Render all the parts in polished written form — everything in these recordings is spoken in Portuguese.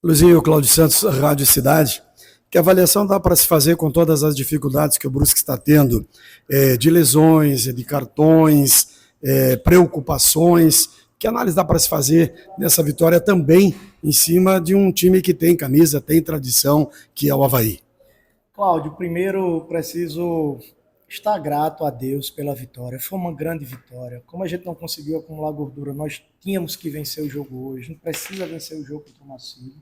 Luizinho, Cláudio Santos, Rádio Cidade. Que avaliação dá para se fazer com todas as dificuldades que o Brusque está tendo, de lesões, de cartões, preocupações? Que análise dá para se fazer nessa vitória também em cima de um time que tem camisa, tem tradição, que é o Avaí? Cláudio, primeiro preciso estar grato a Deus pela vitória. Foi uma grande vitória. Como a gente não conseguiu acumular gordura, nós tínhamos que vencer o jogo hoje. A gente precisa vencer o jogo contra o Marcílio.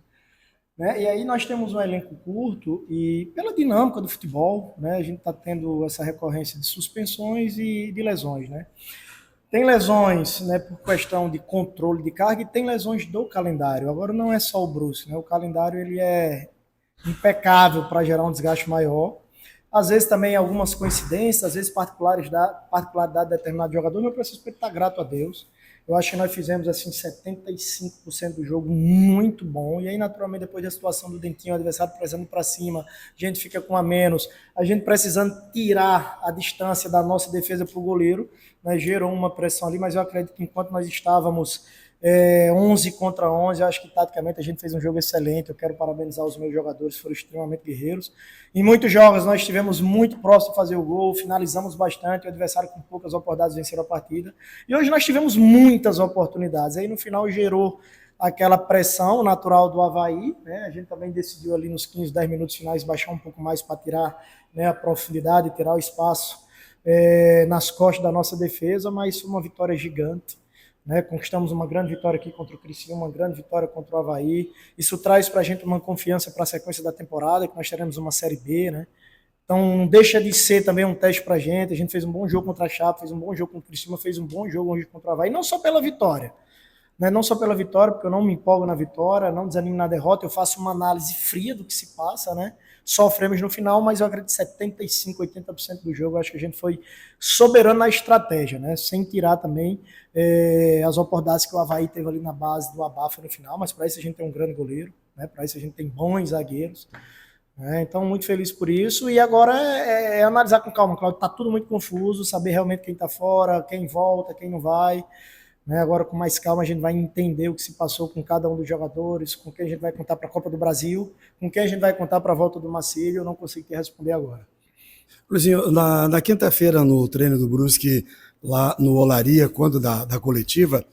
Né? E aí nós temos um elenco curto e pela dinâmica do futebol, né, a gente está tendo essa recorrência de suspensões e de lesões. Né? Tem lesões, né, por questão de controle de carga e tem lesões do calendário. Agora não é só o Brusque, né? O calendário ele é impecável para gerar um desgaste maior. Às vezes também algumas coincidências, às vezes particularidade de determinado jogador, mas eu preciso estar grato a Deus. Eu acho que nós fizemos assim 75% do jogo muito bom. E aí, naturalmente, depois da situação do Dentinho, o adversário precisando para cima, a gente fica com a menos, a gente precisando tirar a distância da nossa defesa para o goleiro, né, gerou uma pressão ali, mas eu acredito que enquanto nós estávamos 11 contra 11, eu acho que taticamente a gente fez um jogo excelente. Eu quero parabenizar os meus jogadores, foram extremamente guerreiros. Em muitos jogos nós estivemos muito próximos de fazer o gol, finalizamos bastante, o adversário com poucas oportunidades venceram a partida. E hoje nós tivemos muitas oportunidades. Aí no final gerou aquela pressão natural do Avaí, né? A gente também decidiu ali nos 15, 10 minutos finais baixar um pouco mais para tirar, né, a profundidade, tirar o espaço nas costas da nossa defesa, mas foi uma vitória gigante. Né, conquistamos uma grande vitória aqui contra o Criciúma, uma grande vitória contra o Avaí. Isso traz para a gente uma confiança para a sequência da temporada, que nós teremos uma Série B, né? Então não deixa de ser também um teste para a gente. A gente fez um bom jogo contra a Chape, fez um bom jogo contra o Criciúma, fez um bom jogo hoje contra o Avaí, não só pela vitória, né? Não só pela vitória, porque eu não me empolgo na vitória, não desanimo na derrota, eu faço uma análise fria do que se passa, né? Sofremos no final, mas eu acredito que 75, 80% do jogo, eu acho que a gente foi soberano na estratégia, né? Sem tirar também as oportunidades que o Avaí teve ali na base do abafa no final, mas para isso a gente tem um grande goleiro, né? Para isso a gente tem bons zagueiros, né? Então, muito feliz por isso. E agora é analisar com calma, Claudio. Está tudo muito confuso, saber realmente quem está fora, quem volta, quem não vai. Né? Agora, com mais calma, a gente vai entender o que se passou com cada um dos jogadores, com quem a gente vai contar para a Copa do Brasil, com quem a gente vai contar para a volta do Marcílio. Eu não consigo te responder agora. Luizinho, na quinta-feira, no treino do Brusque, lá no Olaria, quando da coletiva,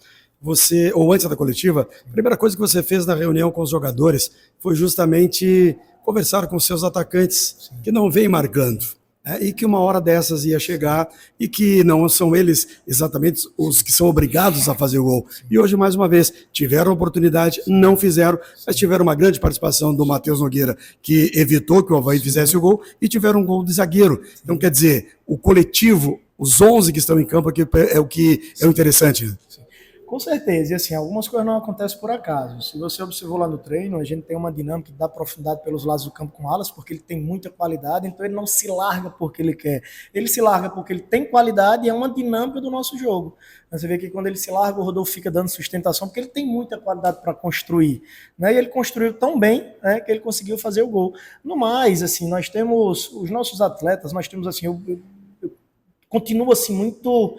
ou antes da coletiva, a primeira coisa que você fez na reunião com os jogadores foi justamente conversar com seus atacantes, que não vêm marcando, né, e que uma hora dessas ia chegar e que não são eles exatamente os que são obrigados a fazer o gol. E hoje, mais uma vez, tiveram oportunidade, não fizeram, mas tiveram uma grande participação do Matheus Nogueira, que evitou que o Avaí fizesse o gol, e tiveram um gol de zagueiro. Então, quer dizer, o coletivo, os 11 que estão em campo aqui é o que é o interessante. Com certeza, e assim, algumas coisas não acontecem por acaso. Se você observou lá no treino, a gente tem uma dinâmica que dá profundidade pelos lados do campo com alas, porque ele tem muita qualidade, então ele não se larga porque ele quer. Ele se larga porque ele tem qualidade e é uma dinâmica do nosso jogo. Você vê que quando ele se larga, o Rodolfo fica dando sustentação, porque ele tem muita qualidade para construir. Né? E ele construiu tão bem, né, que ele conseguiu fazer o gol. No mais, assim, nós temos os nossos atletas, nós temos assim, eu continuo assim muito,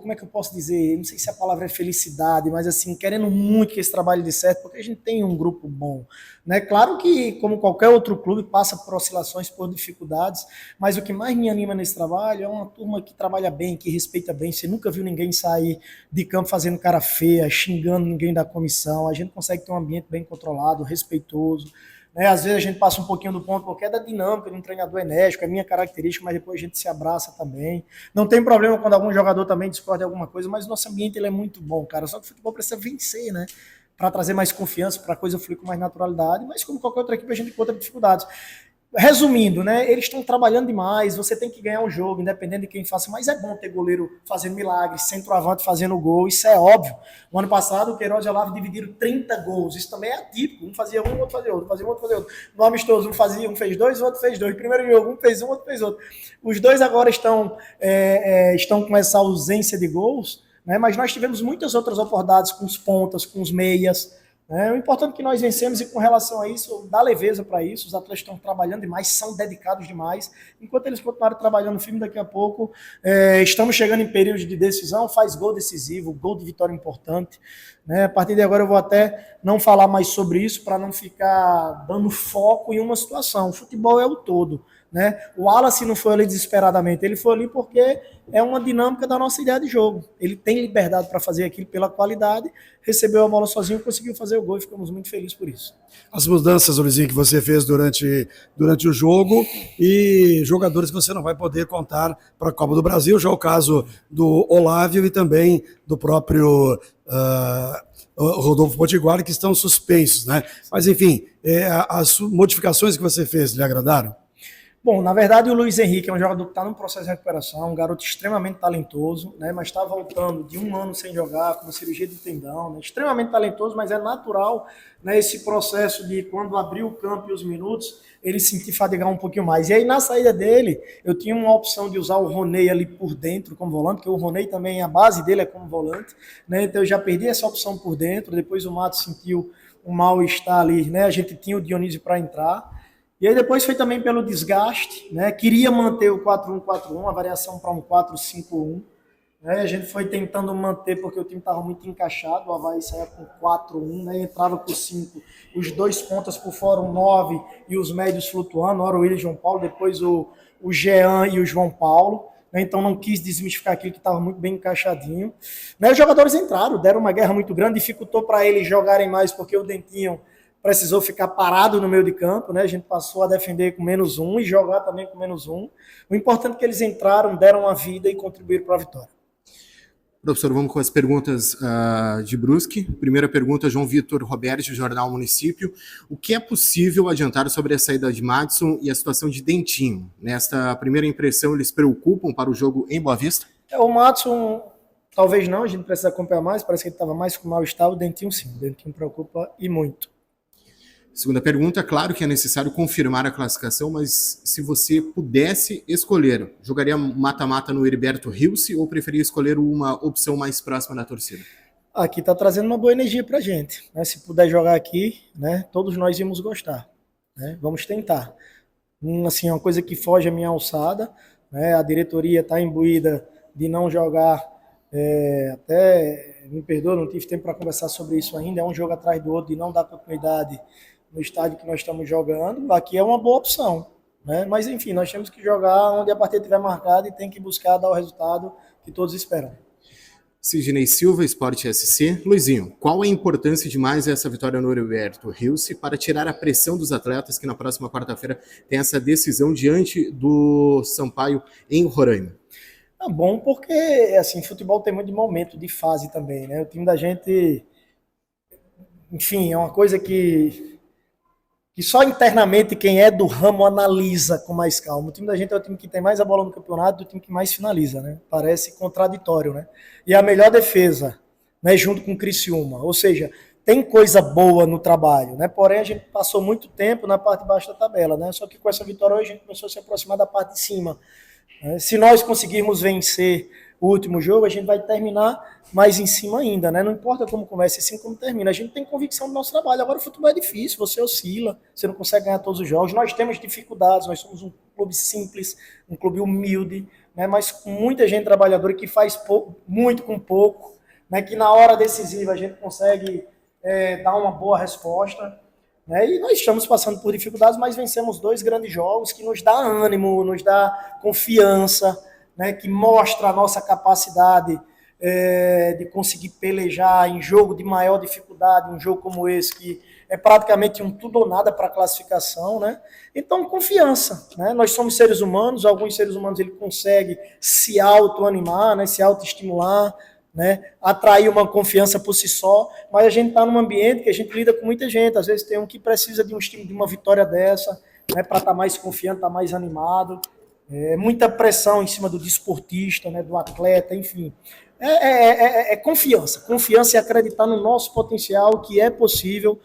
como é que eu posso dizer? Não sei se a palavra é felicidade, mas assim, querendo muito que esse trabalho dê certo, porque a gente tem um grupo bom, né? Claro que, como qualquer outro clube, passa por oscilações, por dificuldades, mas o que mais me anima nesse trabalho é uma turma que trabalha bem, que respeita bem. Você nunca viu ninguém sair de campo fazendo cara feia, xingando ninguém da comissão. A gente consegue ter um ambiente bem controlado, respeitoso. Né? Às vezes a gente passa um pouquinho do ponto, porque é da dinâmica de um treinador enérgico, é minha característica, mas depois a gente se abraça também. Não tem problema quando algum jogador também discorda de alguma coisa, mas o nosso ambiente ele é muito bom, cara. Só que o futebol precisa vencer, né? Para trazer mais confiança, para a coisa fluir com mais naturalidade, mas como qualquer outra equipe a gente encontra dificuldades. Resumindo, né? Eles estão trabalhando demais. Você tem que ganhar um jogo, independente de quem faça. Mas é bom ter goleiro fazendo milagres, centroavante fazendo gol. Isso é óbvio. O ano passado, o Queiroz e o Olavo dividiram 30 gols. Isso também é atípico. Um fazia um, outro fazia outro. Fazia um, outro fazia outro. No amistoso, um fez dois, o outro fez dois. Primeiro jogo, um fez um, outro fez outro. Os dois agora estão com essa ausência de gols, né? Mas nós tivemos muitas outras oportunidades com os pontas, com os meias. O importante é que nós vencemos e com relação a isso, dá leveza para isso, os atletas estão trabalhando demais, são dedicados demais, enquanto eles continuarem trabalhando firme daqui a pouco, estamos chegando em períodos de decisão, faz gol decisivo, gol de vitória importante, né? A partir de agora eu vou até não falar mais sobre isso para não ficar dando foco em uma situação. O futebol é o todo, né? O Wallace não foi ali desesperadamente, ele foi ali porque é uma dinâmica da nossa ideia de jogo. Ele tem liberdade para fazer aquilo pela qualidade, recebeu a bola sozinho, conseguiu fazer o gol e ficamos muito felizes por isso. As mudanças, Luizinho, que você fez durante o jogo e jogadores que você não vai poder contar para a Copa do Brasil, já é o caso do Olávio e também do próprio Rodolfo Potiguar, que estão suspensos, né? Mas, enfim, as modificações que você fez lhe agradaram? Bom, na verdade o Luiz Henrique é um jogador que está num processo de recuperação, um garoto extremamente talentoso, né, mas está voltando de um ano sem jogar, com uma cirurgia de tendão, né, extremamente talentoso, mas é natural, né, esse processo de quando abrir o campo e os minutos, ele sentir fadigar um pouquinho mais. E aí na saída dele, eu tinha uma opção de usar o Roney ali por dentro como volante, porque o Roney também, a base dele é como volante, né, então eu já perdi essa opção por dentro, depois o Matos sentiu um mal-estar ali, né, a gente tinha o Dionísio para entrar. E aí depois foi também pelo desgaste, né? Queria manter o 4-1-4-1, a variação para um 4-5-1. Né? A gente foi tentando manter porque o time estava muito encaixado, o Avaí saía com 4-1, né? Entrava com 5, os dois pontas por fora, um 9 e os médios flutuando, ora o Willian e João Paulo, depois o Jean e o João Paulo. Né? Então não quis desmistificar aquilo que estava muito bem encaixadinho. Né? Os jogadores entraram, deram uma guerra muito grande, dificultou para eles jogarem mais porque o Dentinho precisou ficar parado no meio de campo, né? A gente passou a defender com -1 e jogar também com -1. O importante é que eles entraram, deram a vida e contribuíram para a vitória. Professor, vamos com as perguntas de Brusque. Primeira pergunta, João Vitor Roberto, Jornal Município. O que é possível adiantar sobre a saída de Madison e a situação de Dentinho? Nesta primeira impressão, eles preocupam para o jogo em Boa Vista? O Madison, talvez não, a gente precisa acompanhar mais, parece que ele estava mais com mal-estar, o Dentinho sim, o Dentinho preocupa e muito. Segunda pergunta, claro que é necessário confirmar a classificação, mas se você pudesse escolher, jogaria mata-mata no Heriberto Rilse ou preferia escolher uma opção mais próxima da torcida? Aqui está trazendo uma boa energia para a gente. Né? Se puder jogar aqui, né, todos nós íamos gostar. Né? Vamos tentar. Assim, é uma coisa que foge à minha alçada. Né? A diretoria está imbuída de não jogar, até me perdoa, não tive tempo para conversar sobre isso ainda, é um jogo atrás do outro, de não dar continuidade no estádio que nós estamos jogando. Aqui é uma boa opção, né? Mas enfim, nós temos que jogar onde a partida estiver marcada e tem que buscar dar o resultado que todos esperam. Sidney Silva, Sport SC. Luizinho, qual a importância de mais essa vitória no Heriberto Rilse para tirar a pressão dos atletas que na próxima quarta-feira tem essa decisão diante do Sampaio em Roraima? É bom porque, assim, futebol tem muito de momento, de fase também, né? O time da gente, enfim, é uma coisa que só internamente quem é do ramo analisa com mais calma. O time da gente é o time que tem mais a bola no campeonato, o time que mais finaliza, né? Parece contraditório, né? E a melhor defesa, né, junto com o Criciúma. Ou seja, tem coisa boa no trabalho, né? Porém, a gente passou muito tempo na parte de baixo da tabela, né? Só que com essa vitória hoje a gente começou a se aproximar da parte de cima. Se nós conseguirmos vencer o último jogo, a gente vai terminar mais em cima ainda, né? Não importa como começa, assim como termina. A gente tem convicção do nosso trabalho. Agora o futebol é difícil, você oscila, você não consegue ganhar todos os jogos. Nós temos dificuldades, nós somos um clube simples, um clube humilde, né? Mas com muita gente trabalhadora que faz muito com pouco, né? Que na hora decisiva a gente consegue dar uma boa resposta. Né? E nós estamos passando por dificuldades, mas vencemos 2 grandes jogos que nos dá ânimo, nos dá confiança, né? Que mostra a nossa capacidade de conseguir pelejar em jogo de maior dificuldade, um jogo como esse, que é praticamente um tudo ou nada para a classificação. Né? Então, confiança. Né? Nós somos seres humanos, alguns seres humanos ele conseguem se autoanimar, né? Se autoestimular, né, atrair uma confiança por si só, mas a gente está num ambiente que a gente lida com muita gente, às vezes tem um que precisa de um estímulo, de uma vitória dessa, né, para estar mais confiante, estar mais animado, muita pressão em cima do desportista, né, do atleta, enfim, confiança e acreditar no nosso potencial, que é possível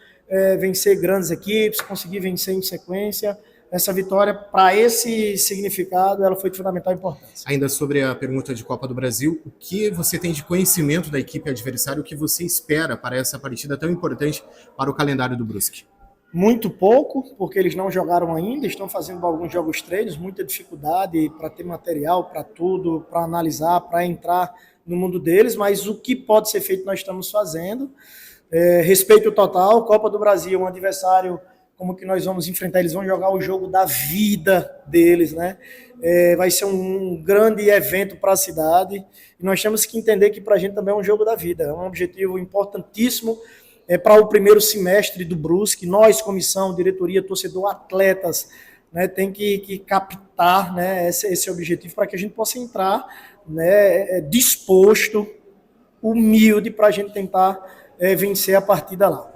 vencer grandes equipes, conseguir vencer em sequência. Essa vitória, para esse significado, ela foi de fundamental importância. Ainda sobre a pergunta de Copa do Brasil, o que você tem de conhecimento da equipe adversária, o que você espera para essa partida tão importante para o calendário do Brusque? Muito pouco, porque eles não jogaram ainda, estão fazendo alguns jogos treinos, muita dificuldade para ter material, para tudo, para analisar, para entrar no mundo deles, mas o que pode ser feito nós estamos fazendo. Respeito total, Copa do Brasil, um adversário como que nós vamos enfrentar, eles vão jogar o jogo da vida deles, né? Vai ser um grande evento para a cidade, e nós temos que entender que para a gente também é um jogo da vida, é um objetivo importantíssimo para o primeiro semestre do Brusque. Nós, comissão, diretoria, torcedor, atletas, né, tem que captar, né, esse objetivo para que a gente possa entrar, né, disposto, humilde, para a gente tentar vencer a partida lá.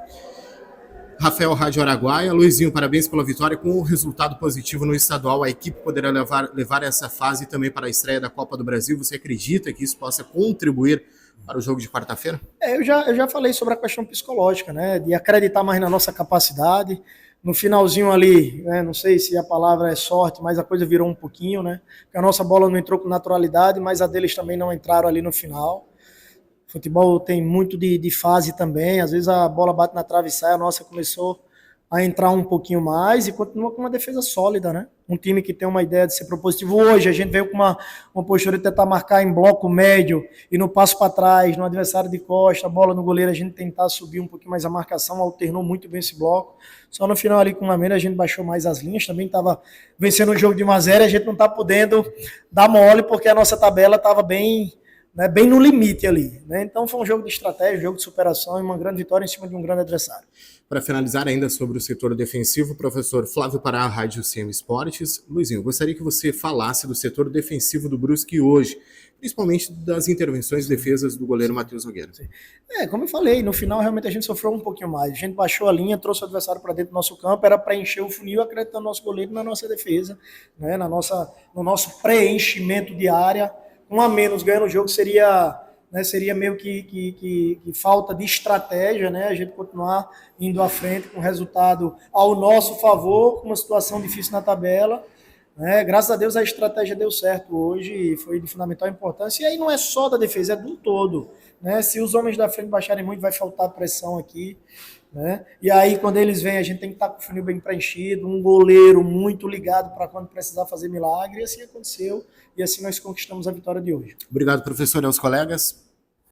Rafael Rádio Araguaia, Luizinho, parabéns pela vitória. Com o resultado positivo no estadual, a equipe poderá levar essa fase também para a estreia da Copa do Brasil. Você acredita que isso possa contribuir para o jogo de quarta-feira? Eu já falei sobre a questão psicológica, né, de acreditar mais na nossa capacidade. No finalzinho ali, né, não sei se a palavra é sorte, mas a coisa virou um pouquinho, né? Porque a nossa bola não entrou com naturalidade, mas a deles também não entraram ali no final. Futebol tem muito de fase também, às vezes a bola bate na trave e sai, a nossa começou a entrar um pouquinho mais e continua com uma defesa sólida, né? Um time que tem uma ideia de ser propositivo. Hoje a gente veio com uma postura de tentar marcar em bloco médio e no passo para trás, no adversário de costa, a bola no goleiro, a gente tentar subir um pouquinho mais a marcação, alternou muito bem esse bloco. Só no final ali com uma meia a gente baixou mais as linhas, também estava vencendo o jogo de 1-0, a gente não está podendo dar mole porque a nossa tabela estava bem no limite ali, né? Então foi um jogo de estratégia, um jogo de superação e uma grande vitória em cima de um grande adversário. Para finalizar ainda sobre o setor defensivo, professor Flávio Pará, Rádio CM Esportes. Luizinho, gostaria que você falasse do setor defensivo do Brusque hoje, principalmente das intervenções e defesas do goleiro Matheus Nogueira. Como eu falei, no final realmente a gente sofreu um pouquinho mais. A gente baixou a linha, trouxe o adversário para dentro do nosso campo, era para encher o funil, acreditando no nosso goleiro, na nossa defesa, né? No nosso preenchimento de área. 1 a menos ganhando o jogo seria meio que falta de estratégia, né? A gente continuar indo à frente com o resultado ao nosso favor, com uma situação difícil na tabela, né? Graças a Deus a estratégia deu certo hoje e foi de fundamental importância. E aí não é só da defesa, é do todo, né? Se os homens da frente baixarem muito, vai faltar pressão aqui, né? E aí quando eles vêm, a gente tem que estar com o funil bem preenchido, um goleiro muito ligado para quando precisar fazer milagre, e assim aconteceu. E assim nós conquistamos a vitória de hoje. Obrigado, professor, e aos colegas.